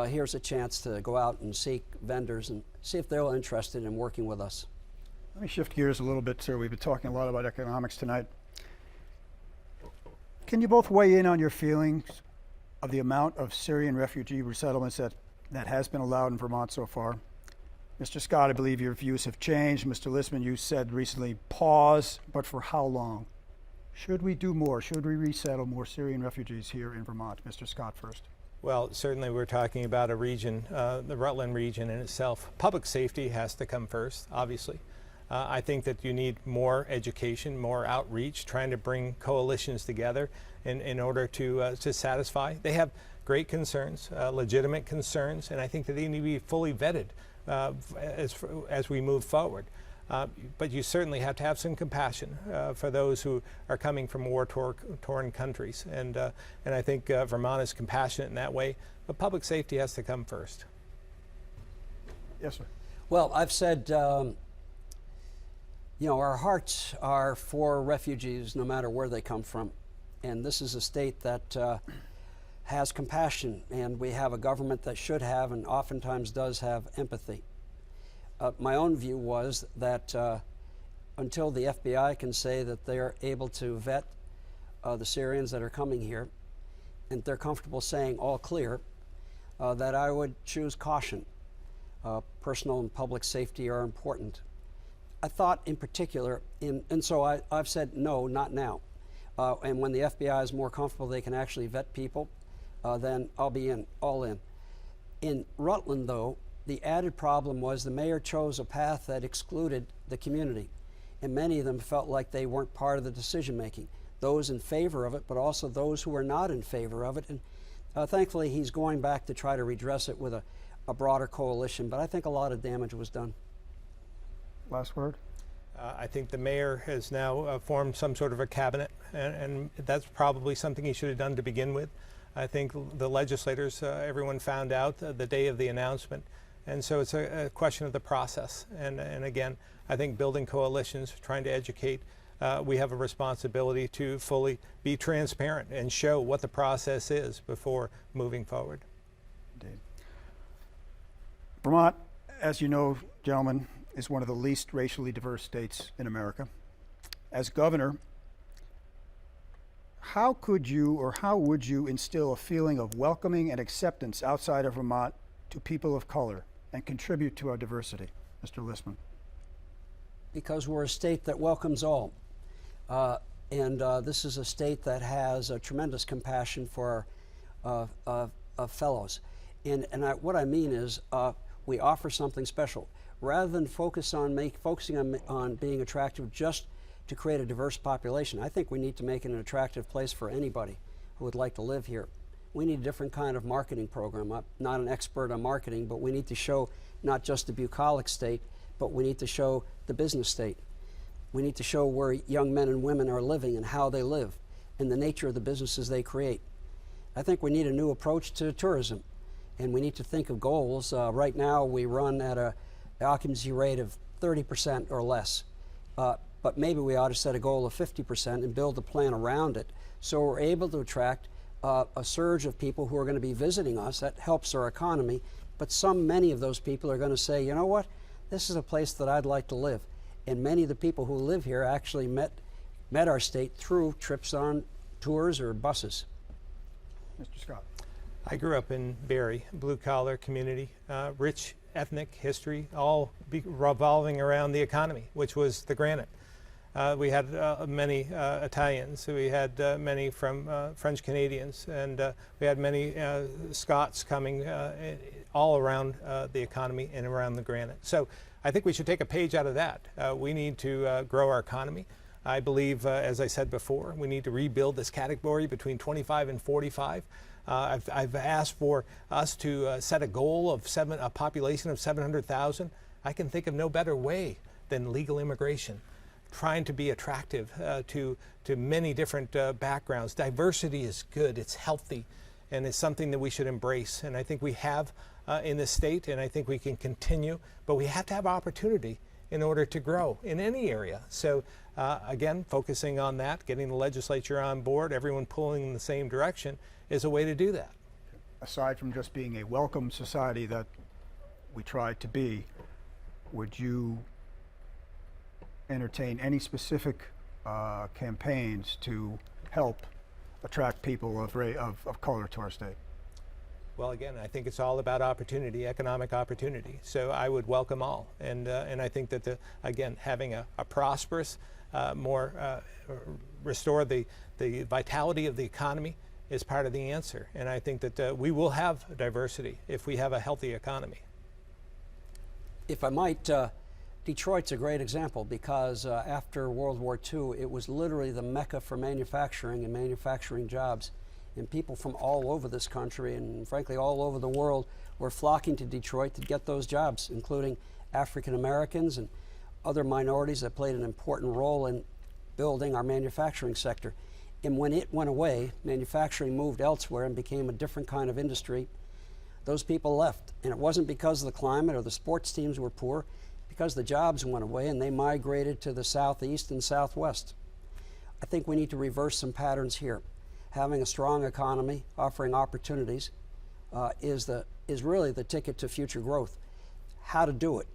Here's a chance to go out and seek vendors and see if they're interested in working with us. Let me shift gears a little bit, sir. We've been talking a lot about economics tonight. Can you both weigh in on your feelings of the amount of Syrian refugee resettlements that has been allowed in Vermont so far? Mr. Scott, I believe your views have changed. Mr. Listman, you said recently, pause, but for how long? Should we do more? Should we resettle more Syrian refugees here in Vermont? Mr. Scott first. Well, certainly we're talking about a region, the Rutland region in itself. Public safety has to come first, obviously. I think that you need more education, more outreach, trying to bring coalitions together in order to satisfy. They have great concerns, legitimate concerns, and I think that they need to be fully vetted as we move forward. But you certainly have to have some compassion for those who are coming from war-torn countries. And I think Vermont is compassionate in that way, but public safety has to come first. Yes, sir. Well, I've said, our hearts are for refugees no matter where they come from. And this is a state that has compassion, and we have a government that should have and oftentimes does have empathy. My own view was that until the FBI can say that they're able to vet the Syrians that are coming here, and they're comfortable saying all clear, that I would choose caution. Personal and public safety are important. I thought in particular, and so I've said no, not now. And when the FBI is more comfortable they can actually vet people, then I'll be all in. In Rutland, though, the added problem was the mayor chose a path that excluded the community, and many of them felt like they weren't part of the decision making. Those in favor of it, but also those who were not in favor of it. And thankfully, he's going back to try to redress it with a broader coalition, but I think a lot of damage was done. Last word. I think the mayor has now formed some sort of a cabinet, and that's probably something he should have done to begin with. I think the legislators, everyone found out the day of the announcement. And so it's a question of the process. And again, I think building coalitions, trying to educate, we have a responsibility to fully be transparent and show what the process is before moving forward. Indeed. Vermont, as you know, gentlemen, is one of the least racially diverse states in America. As governor, how could you or how would you instill a feeling of welcoming and acceptance outside of Vermont to people of color and contribute to our diversity? Mr. Listman. Because we're a state that welcomes all. And this is a state that has a tremendous compassion for fellows. And what I mean is we offer something special. Rather than focusing on being attractive just to create a diverse population, I think we need to make it an attractive place for anybody who would like to live here. We need a different kind of marketing program. I'm not an expert on marketing, but we need to show not just the bucolic state, but we need to show the business state. We need to show where young men and women are living and how they live and the nature of the businesses they create. I think we need a new approach to tourism, and we need to think of goals. Right now we run at an occupancy rate of 30% or less. but maybe we ought to set a goal of 50% and build a plan around it so we're able to attract a surge of people who are going to be visiting us. That helps our economy, but many of those people are going to say, you know what, this is a place that I'd like to live. And many of the people who live here actually met our state through trips on tours or buses. Mr. Scott. I grew up in Barrie, blue-collar community, rich ethnic history, all revolving around the economy, which was the granite. We had many Italians, we had many from French Canadians, and we had many Scots coming all around the economy and around the granite. So I think we should take a page out of that. We need to grow our economy. I believe, as I said before, we need to rebuild this category between 25 and 45. I've asked for us to set a goal of a population of 700,000. I can think of no better way than legal immigration, trying to be attractive to many different backgrounds. Diversity is good, it's healthy, and it's something that we should embrace. And I think we have in this state, and I think we can continue, but we have to have opportunity in order to grow in any area. So again, focusing on that, getting the legislature on board, everyone pulling in the same direction is a way to do that. Aside from just being a welcome society that we try to be, would you entertain any specific campaigns to help attract people of color to our state? Well, again, I think it's all about opportunity, economic opportunity. So I would welcome all, and I think that again, having a prosperous, restore the vitality of the economy is part of the answer. And I think that we will have diversity if we have a healthy economy. If I might, Detroit's a great example because after World War II, it was literally the mecca for manufacturing and manufacturing jobs. And people from all over this country and frankly all over the world were flocking to Detroit to get those jobs, including African Americans and other minorities that played an important role in building our manufacturing sector. And when it went away, manufacturing moved elsewhere and became a different kind of industry. Those people left. And it wasn't because of the climate or the sports teams were poor, because the jobs went away and they migrated to the southeast and southwest. I think we need to reverse some patterns here. Having a strong economy, offering opportunities, is really the ticket to future growth. How to do it,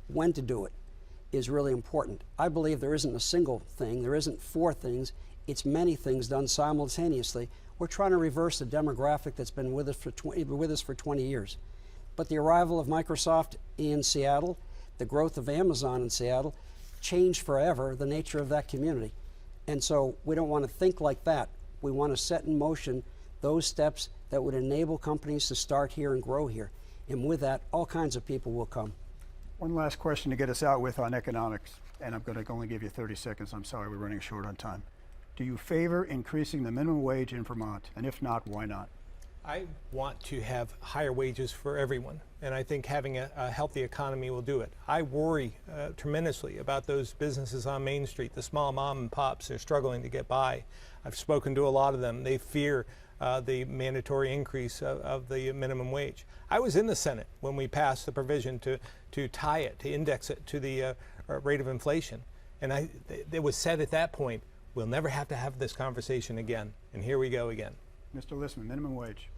when to do it, is really important. I believe there isn't a single thing, there isn't four things, it's many things done simultaneously. We're trying to reverse a demographic that's been with us for 20 years. But the arrival of Microsoft in Seattle, the growth of Amazon in Seattle, changed forever the nature of that community. And so we don't want to think like that. We want to set in motion those steps that would enable companies to start here and grow here. And with that, all kinds of people will come. One last question to get us out with on economics, and I'm going to only give you 30 seconds. I'm sorry, we're running short on time. Do you favor increasing the minimum wage in Vermont? And if not, why not? I want to have higher wages for everyone, and I think having a healthy economy will do it. I worry tremendously about those businesses on Main Street, the small mom and pops. They're struggling to get by. I've spoken to a lot of them. They fear the mandatory increase of the minimum wage. I was in the Senate when we passed the provision to tie it, to index it to the rate of inflation. And it was said at that point, we'll never have to have this conversation again. And here we go again. Mr. Listman, minimum wage.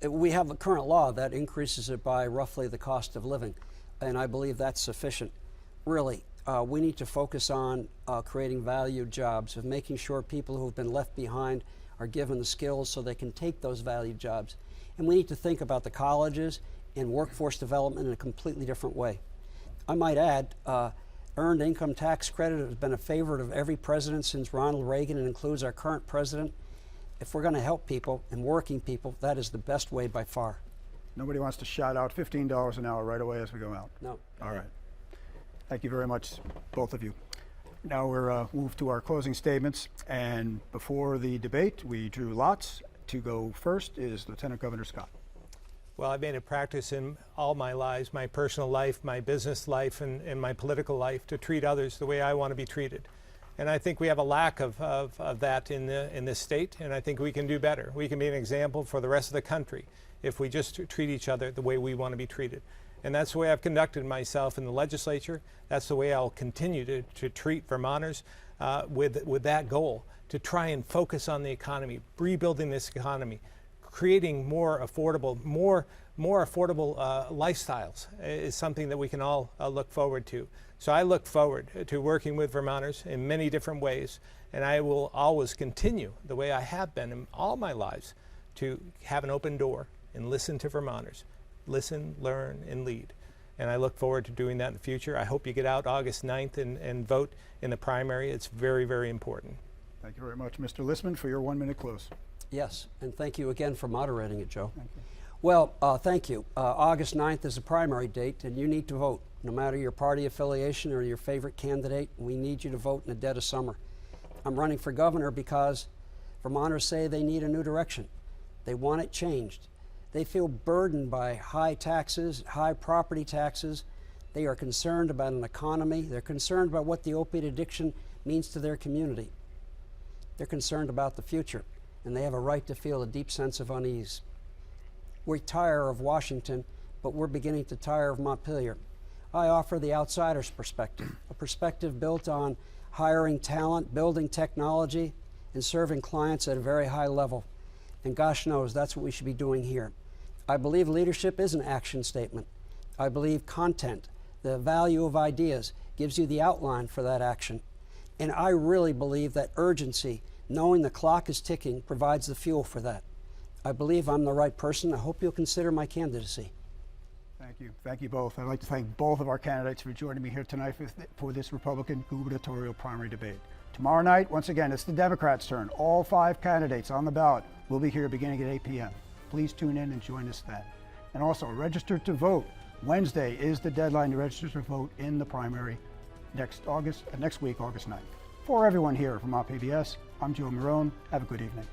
We have a current law that increases it by roughly the cost of living, and I believe that's sufficient. Really, we need to focus on creating valued jobs, of making sure people who have been left behind are given the skills so they can take those valued jobs. And we need to think about the colleges and workforce development in a completely different way. I might add, earned income tax credit has been a favorite of every president since Ronald Reagan and includes our current president. If we're going to help people and working people, that is the best way by far. Nobody wants to shout out $15 an hour right away as we go out. No. All right. Thank you very much, both of you. Now we're moved to our closing statements. And before the debate, we drew lots. To go first is Lieutenant Governor Scott. Well, I've made a practice in all my lives, my personal life, my business life, and my political life, to treat others the way I want to be treated. And I think we have a lack of that in this state, and I think we can do better. We can be an example for the rest of the country if we just treat each other the way we want to be treated. And that's the way I've conducted myself in the legislature. That's the way I'll continue to treat Vermonters with that goal, to try and focus on the economy, rebuilding this economy, creating more affordable lifestyles is something that we can all look forward to. So I look forward to working with Vermonters in many different ways, and I will always continue the way I have been in all my lives to have an open door and listen to Vermonters. Listen, learn, and lead. And I look forward to doing that in the future. I hope you get out August 9th and vote in the primary. It's very, very important. Thank you very much, Mr. Listman, for your 1-minute close. Yes, and thank you again for moderating it, Joe. Thank you. Well, thank you. August 9th is the primary date, and you need to vote. No matter your party affiliation or your favorite candidate, we need you to vote in the dead of summer. I'm running for governor because Vermonters say they need a new direction. They want it changed. They feel burdened by high taxes, high property taxes. They are concerned about an economy. They're concerned about what the opiate addiction means to their community. They're concerned about the future, and they have a right to feel a deep sense of unease. We tire of Washington, but we're beginning to tire of Montpelier. I offer the outsider's perspective, a perspective built on hiring talent, building technology, and serving clients at a very high level. And gosh knows that's what we should be doing here. I believe leadership is an action statement. I believe content, the value of ideas, gives you the outline for that action. And I really believe that urgency, knowing the clock is ticking, provides the fuel for that. I believe I'm the right person. I hope you'll consider my candidacy. Thank you. Thank you both. I'd like to thank both of our candidates for joining me here tonight for this Republican gubernatorial primary debate. Tomorrow night, once again, it's the Democrats' turn. All 5 candidates on the ballot will be here beginning at 8 p.m. Please tune in and join us then. And also, register to vote. Wednesday is the deadline to register to vote in the primary next week, August 9th. For everyone here at Vermont PBS, I'm Joe Merone. Have a good evening.